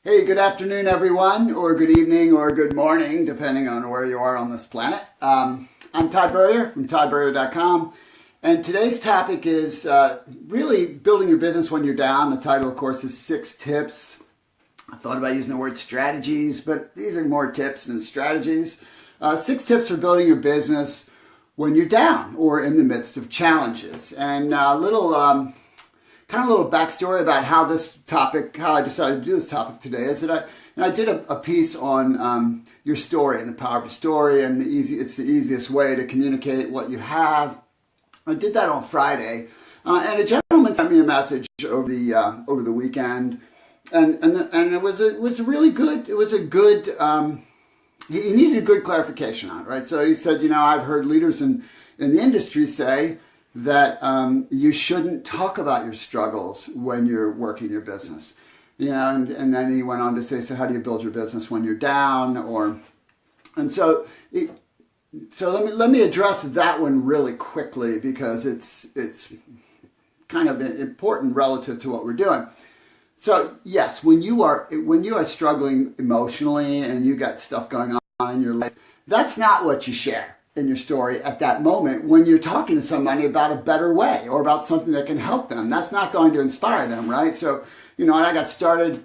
Hey, good afternoon, everyone, or good evening, or good morning, depending on where you are on this planet. I'm Todd Burrier from toddburrier.com, and today's topic is really building your business when you're down. The title, of course, is 6 tips. I thought about using the word strategies, but these are more tips than strategies. 6 tips for building your business when you're down or in the midst of challenges. And a little backstory about how I decided to do this topic today is that I did a piece on your story and the power of your story, and it's the easiest way to communicate what you have. I did that on Friday, and a gentleman sent me a message over the weekend, and it was a really good. It was a good. He needed a good clarification on it, right? So he said, I've heard leaders in the industry say that you shouldn't talk about your struggles when you're working your business, and then he went on to say, so how do you build your business when you're down? So let me address that one really quickly, because it's kind of important relative to what we're doing. So yes, when you are struggling emotionally and you got stuff going on in your life, that's not what you share in your story at that moment when you're talking to somebody about a better way or about something that can help them. That's not going to inspire them, right? So, when I got started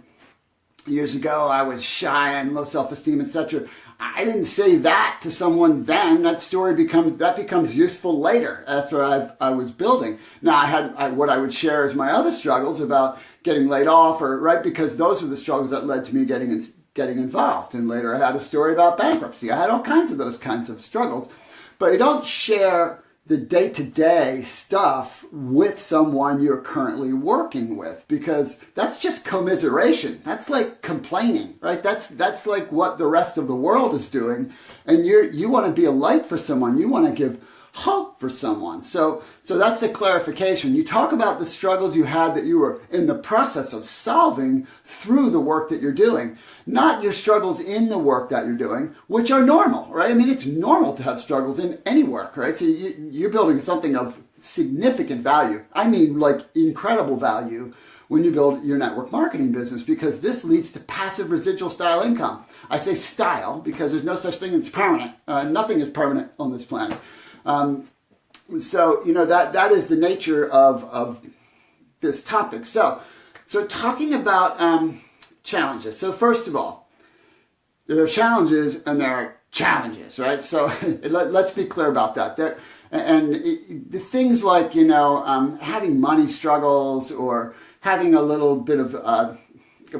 years ago, I was shy and low self-esteem, etc. I didn't say that to someone then. That story becomes useful later after I was building. Now, what I would share is my other struggles about getting laid off, because those were the struggles that led to me getting involved. And later I had a story about bankruptcy. I had all kinds of those kinds of struggles. But you don't share the day-to-day stuff with someone you're currently working with, because that's just commiseration. That's like complaining, right? That's like what the rest of the world is doing. And you want to be a light for someone. You want to give hope for someone. So that's a clarification. You talk about the struggles you had that you were in the process of solving through the work that you're doing, not your struggles in the work that you're doing, which are normal, right? I mean, it's normal to have struggles in any work, right? So you're building something of significant value. I mean, like incredible value when you build your network marketing business, because this leads to passive residual style income. I say style because there's no such thing as permanent. Nothing is permanent on this planet. That is the nature of this topic. So talking about challenges. So first of all, there are challenges and there are challenges, right? So let's be clear about that. The things like, having money struggles, or having a little bit of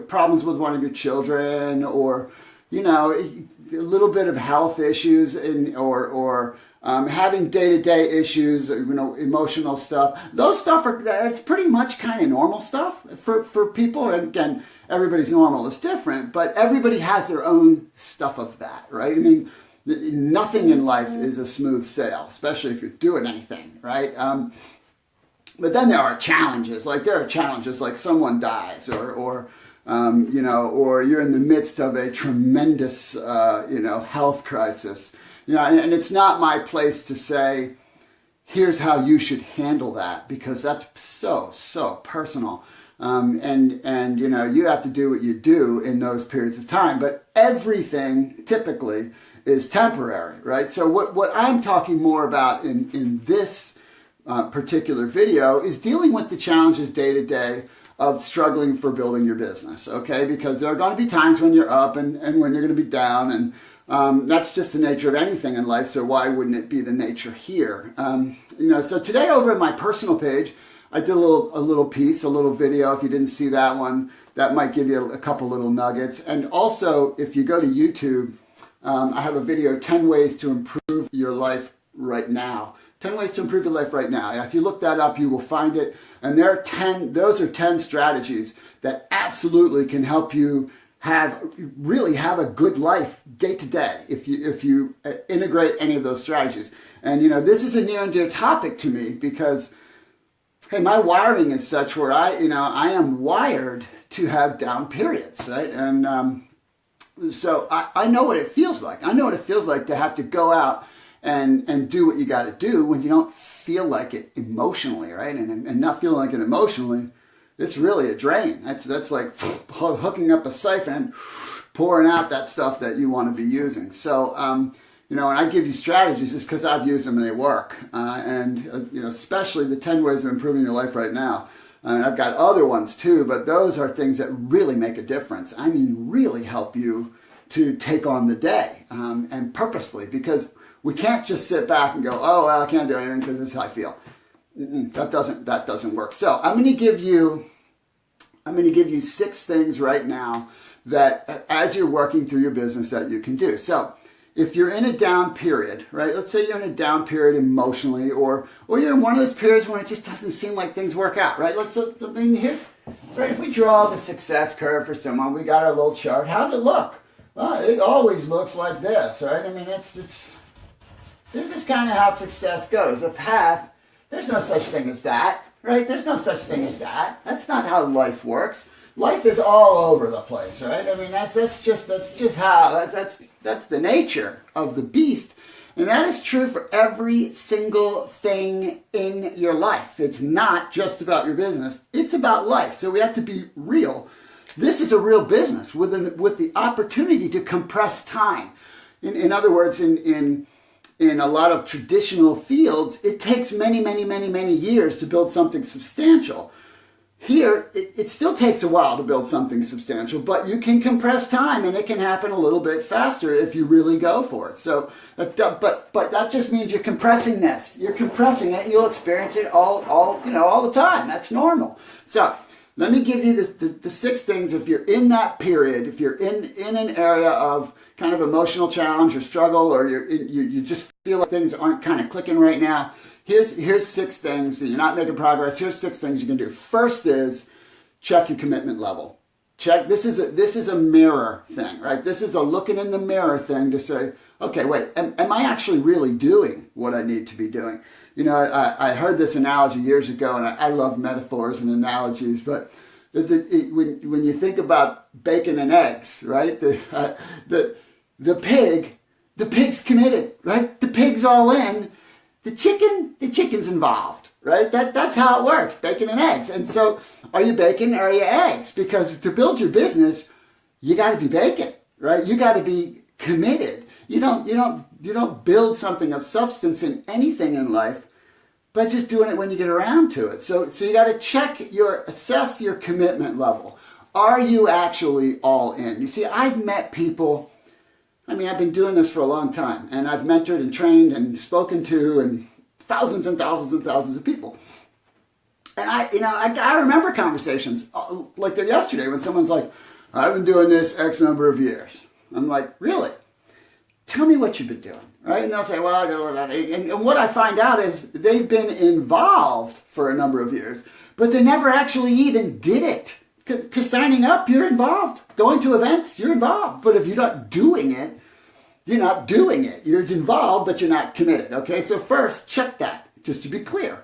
problems with one of your children, or, a little bit of health issues, or having day-to-day issues, emotional stuff. Those stuff it's pretty much kind of normal stuff for people. And again, everybody's normal is different, but everybody has their own stuff of that, right? I mean, nothing in life is a smooth sail, especially if you're doing anything, right? But then there are challenges. Like someone dies, or you're in the midst of a tremendous, health crisis. And it's not my place to say, here's how you should handle that, because that's so personal. You have to do what you do in those periods of time. But everything typically is temporary, right? So what I'm talking more about in this particular video is dealing with the challenges day to day of struggling for building your business, okay? Because there are going to be times when you're up and when you're going to be down, and that's just the nature of anything in life, so why wouldn't it be the nature here? So today over at my personal page, I did a little piece, a little video. If you didn't see that one, that might give you a couple little nuggets. And also, if you go to YouTube, I have a video, 10 ways to improve your life right now. 10 ways to improve your life right now. If you look that up, you will find it. And those are 10 strategies that absolutely can help you really have a good life day to day if you integrate any of those strategies. And this is a near and dear topic to me, because hey, my wiring is such where I am wired to have down periods, right? And so I know what it feels like. I know what it feels like to have to go out and do what you got to do when you don't feel like it emotionally, right? And not feeling like it emotionally it's really a drain. That's like hooking up a siphon and pouring out that stuff that you want to be using. So, and I give you strategies just because I've used them and they work. Especially the 10 ways of improving your life right now. And I've got other ones too, but those are things that really make a difference. I mean, really help you to take on the day and purposefully, because we can't just sit back and go, oh, well, I can't do anything because this is how I feel. That doesn't work. So I'm going to give you 6 things right now that as you're working through your business that you can do. So if you're in a down period, right? Let's say you're in a down period emotionally, or you're in one of those periods when it just doesn't seem like things work out, right? If we draw the success curve for someone, we got our little chart. How's it look? Well, it always looks like this, right? I mean, this is kind of how success goes. A path, there's no such thing as that, right? There's no such thing as that. That's not how life works. Life is all over the place, right? I mean, that's just the nature of the beast. And that is true for every single thing in your life. It's not just about your business. It's about life. So we have to be real. This is a real business with the opportunity to compress time. In other words, in a lot of traditional fields, it takes many, many, many, many years to build something substantial. Here, it still takes a while to build something substantial, but you can compress time, and it can happen a little bit faster if you really go for it. So, but that just means you're compressing this. You're compressing it, and you'll experience it all the time. That's normal. So, let me give you the 6 things if you're in that period, if you're in an area of kind of emotional challenge or struggle, or you just feel like things aren't kind of clicking right now. Here's 6 things that you're not making progress. Here's 6 things you can do. First is check your commitment level. Check. This is a mirror thing, right? This is a looking in the mirror thing to say, okay, wait, am I actually really doing what I need to be doing? I heard this analogy years ago, and I love metaphors and analogies, but when you think about bacon and eggs, right? The pig's committed, right? The pig's all in. The chicken's involved, right? That's how it works, bacon and eggs. And so, are you bacon or are you eggs? Because to build your business, you got to be bacon, right? You got to be committed. You don't build something of substance in anything in life by just doing it when you get around to it. So you got to assess your commitment level. Are you actually all in? You see, I've met people. I mean, I've been doing this for a long time, and I've mentored and trained and spoken to and thousands and thousands and thousands of people. And I remember conversations like they're yesterday when someone's like, I've been doing this X number of years. I'm like, really? Tell me what you've been doing, right? And they'll say, well, and what I find out is they've been involved for a number of years, but they never actually even did it. Because signing up, you're involved. Going to events, you're involved. But if you're not doing it, you're not doing it. You're involved, but you're not committed. Okay, so first, check that, just to be clear.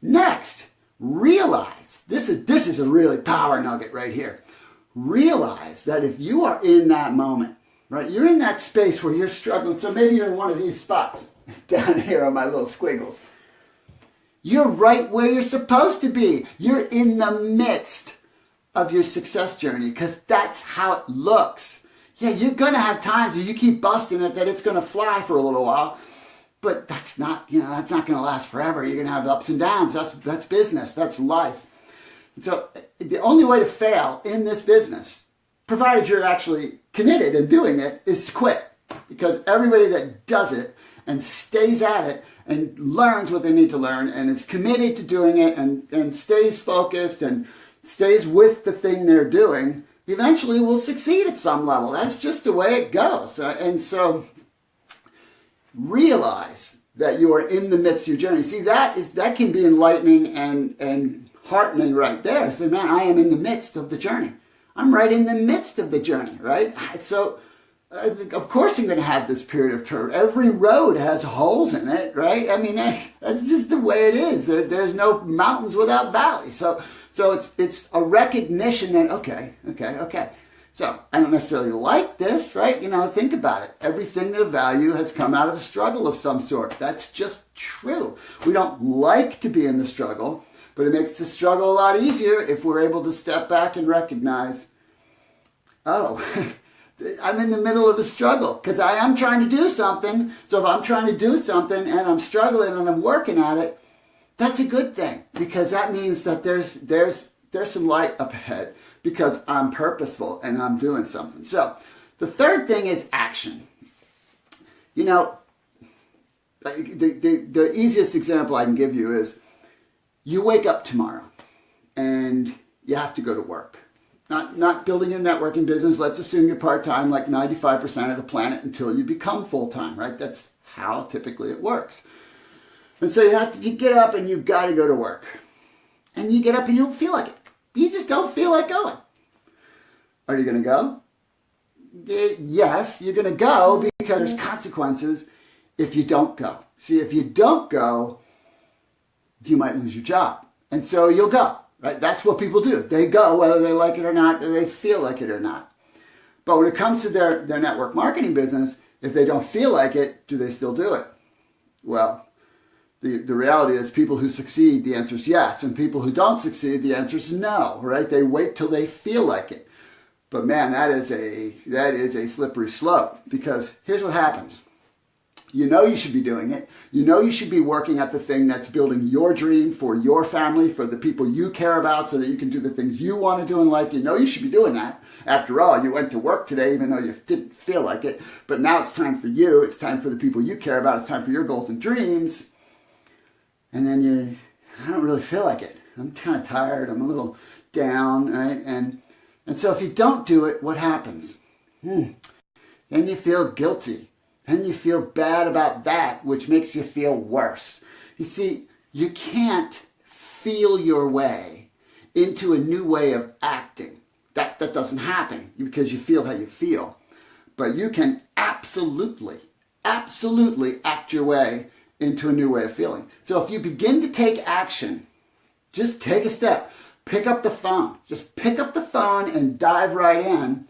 Next, realize, this is a really power nugget right here. Realize that if you are in that moment, right, you're in that space where you're struggling. So maybe you're in one of these spots down here on my little squiggles. You're right where you're supposed to be. You're in the midst of your success journey, because that's how it looks. Yeah, you're going to have times where you keep busting it that it's going to fly for a little while, but that's not going to last forever. You're going to have ups and downs. That's business. That's life. And so the only way to fail in this business, provided you're actually committed and doing it, is to quit. Because everybody that does it and stays at it and learns what they need to learn and is committed to doing it and stays focused and stays with the thing they're doing, eventually will succeed at some level. That's just the way it goes. And so realize that you are in the midst of your journey. See, that can be enlightening and heartening right there. Say, man, I am in the midst of the journey. I'm right in the midst of the journey, right? So of course I'm going to have this period of turn. Every road has holes in it, right? I mean, that's just the way it is. There's no mountains without valleys. So it's a recognition that, okay. So I don't necessarily like this, right? Think about it. Everything of value has come out of a struggle of some sort. That's just true. We don't like to be in the struggle, But it makes the struggle a lot easier if we're able to step back and recognize, oh, I'm in the middle of a struggle because I am trying to do something. So if I'm trying to do something and I'm struggling and I'm working at it, that's a good thing, because that means that there's some light up ahead because I'm purposeful and I'm doing something. So the third thing is action. You know, the easiest example I can give you is you wake up tomorrow and you have to go to work. Not building your networking business. Let's assume you're part-time like 95% of the planet until you become full-time, right? That's how typically it works. And so you get up and you've got to go to work. And you get up and you don't feel like it. You just don't feel like going. Are you going to go? Yes, you're going to go because there's consequences if you don't go. See, if you don't go, you might lose your job. And so you'll go, right? That's what people do. They go whether they like it or not, or they feel like it or not. But when it comes to their network marketing business, if they don't feel like it, do they still do it? Well, the reality is people who succeed, the answer is yes. And people who don't succeed, the answer is no, right? They wait till they feel like it. But man, that is a slippery slope, because here's what happens. You know you should be doing it. You know you should be working at the thing that's building your dream for your family, for the people you care about, so that you can do the things you want to do in life. You know you should be doing that. After all, you went to work today even though you didn't feel like it. But now it's time for you. It's time for the people you care about. It's time for your goals and dreams. And then I don't really feel like it. I'm kind of tired. I'm a little down, right? And so if you don't do it, what happens? Then you feel guilty. Then you feel bad about that, which makes you feel worse. You see, you can't feel your way into a new way of acting. That doesn't happen because you feel how you feel. But you can absolutely act your way into a new way of feeling. So if you begin to take action, just take a step. Pick up the phone. Just pick up the phone and dive right in.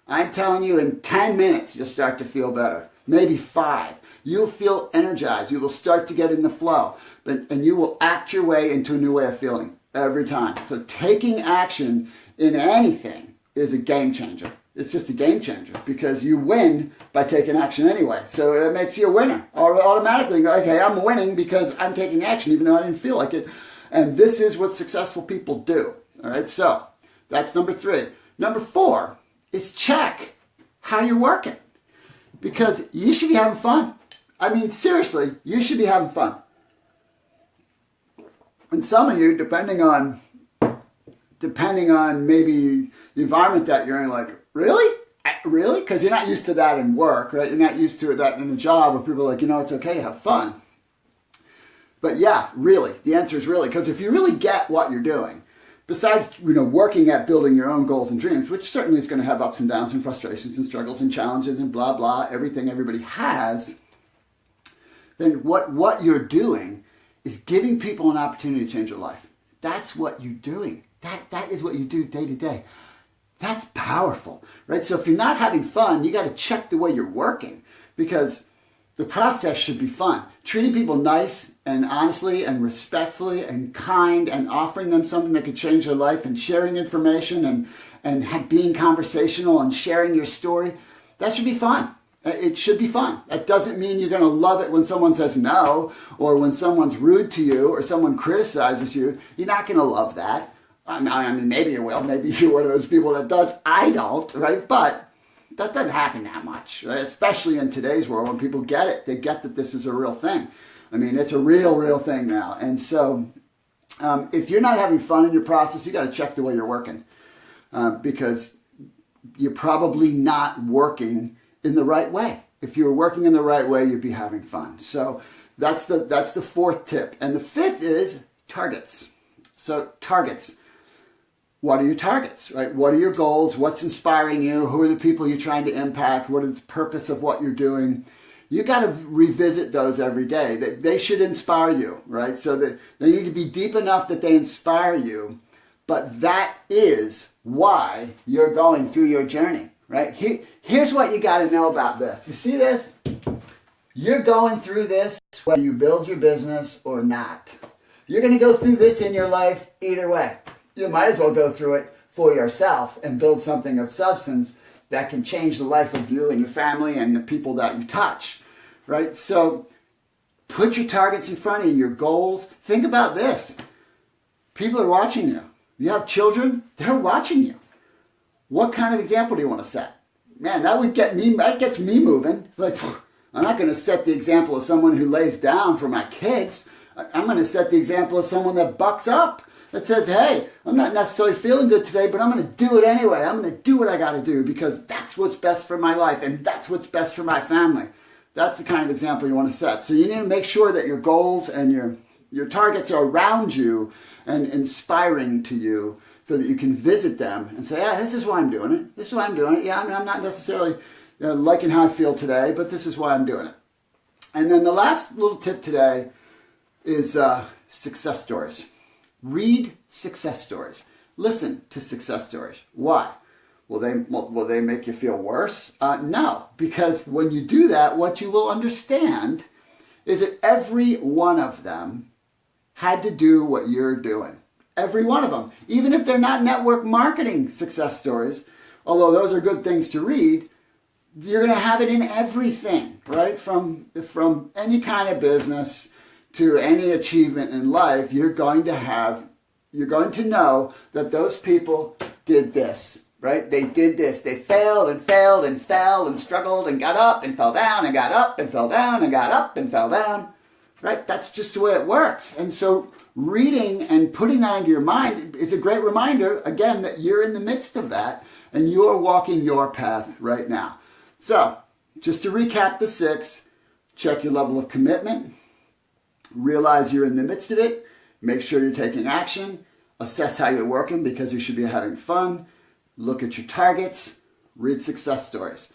I'm telling you, in 10 minutes, you'll start to feel better. Maybe 5. You'll feel energized. You will start to get in the flow. And you will act your way into a new way of feeling every time. So taking action in anything is a game changer. It's just a game changer because you win by taking action anyway. So it makes you a winner. Or automatically, okay, I'm winning because I'm taking action even though I didn't feel like it. And this is what successful people do. All right, so that's number 3. Number 4 is check how you're working, because you should be having fun. I mean, seriously, you should be having fun. And some of you, depending on maybe the environment that you're in, like, really? Really? Because you're not used to that in work, right? You're not used to that in a job where people are like, it's okay to have fun. But yeah, really. The answer is really. Because if you really get what you're doing, besides, working at building your own goals and dreams, which certainly is going to have ups and downs and frustrations and struggles and challenges and blah, blah, everything everybody has, then what you're doing is giving people an opportunity to change their life. That's what you're doing. That is what you do day to day. That's powerful, right? So if you're not having fun, you got to check the way you're working, because the process should be fun. Treating people nice and honestly and respectfully and kind, and offering them something that could change their life, and sharing information and being conversational and sharing your story, that should be fun. It should be fun. That doesn't mean you're going to love it when someone says no, or when someone's rude to you, or someone criticizes you. You're not going to love that. I mean, maybe you will. Maybe you're one of those people that does. I don't, right? But that doesn't happen that much, right? Especially in today's world when people get it. They get that this is a real thing. I mean, it's a real thing now. And so if you're not having fun in your process, you got to check the way you're working, because you're probably not working in the right way. If you were working in the right way, you'd be having fun. So that's the 4th tip. And the 5th is targets. So targets. What are your targets, right? What are your goals? What's inspiring you? Who are the people you're trying to impact? What is the purpose of what you're doing? You got to revisit those every day. They should inspire you, right? So that they need to be deep enough that they inspire you. But that is why you're going through your journey, right? Here's what you got to know about this. You see this? You're going through this whether you build your business or not. You're going to go through this in your life either way. You might as well go through it for yourself and build something of substance that can change the life of you and your family and the people that you touch, right? So put your targets in front of you, your goals. Think about this. People are watching you. You have children, they're watching you. What kind of example do you want to set? Man, that gets me moving. It's like, I'm not going to set the example of someone who lays down for my kids. I'm going to set the example of someone that bucks up, that says, hey, I'm not necessarily feeling good today, but I'm going to do it anyway. I'm going to do what I got to do because that's what's best for my life and that's what's best for my family. That's the kind of example you want to set. So you need to make sure that your goals and your targets are around you and inspiring to you so that you can visit them and say, yeah, this is why I'm doing it. This is why I'm doing it. Yeah, I mean, I'm not necessarily liking how I feel today, but this is why I'm doing it. And then the last little tip today is success stories. Read success stories. Listen to success stories. Why? Will they make you feel worse? No, because when you do that, what you will understand is that every one of them had to do what you're doing. Every one of them. Even if they're not network marketing success stories, although those are good things to read, you're going to have it in everything, right? From any kind of business to any achievement in life, you're going to know that those people did this, right? They did this. They failed and failed and fell and struggled and got up and fell down and got up and fell down and got up and fell down, right? That's just the way it works. And so reading and putting that into your mind is a great reminder, again, that you're in the midst of that and you're walking your path right now. So just to recap the 6, check your level of commitment, realize you're in the midst of it, make sure you're taking action, assess how you're working because you should be having fun, look at your targets, read success stories.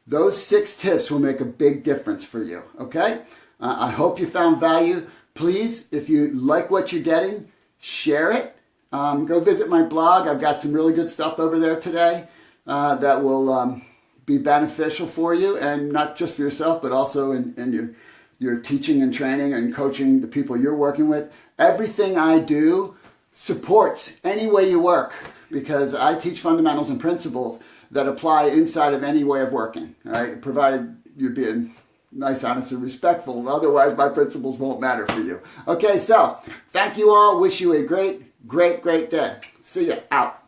Those 6 tips will make a big difference for you, okay? I hope you found value. Please, if you like what you're getting, share it. Go visit my blog. I've got some really good stuff over there today that will be beneficial for you, and not just for yourself, but also in your teaching and training and coaching the people you're working with. Everything I do supports any way you work because I teach fundamentals and principles that apply inside of any way of working, right? Provided you're being nice, honest, and respectful. Otherwise, my principles won't matter for you. Okay, so thank you all. Wish you a great, great, great day. See ya. Out.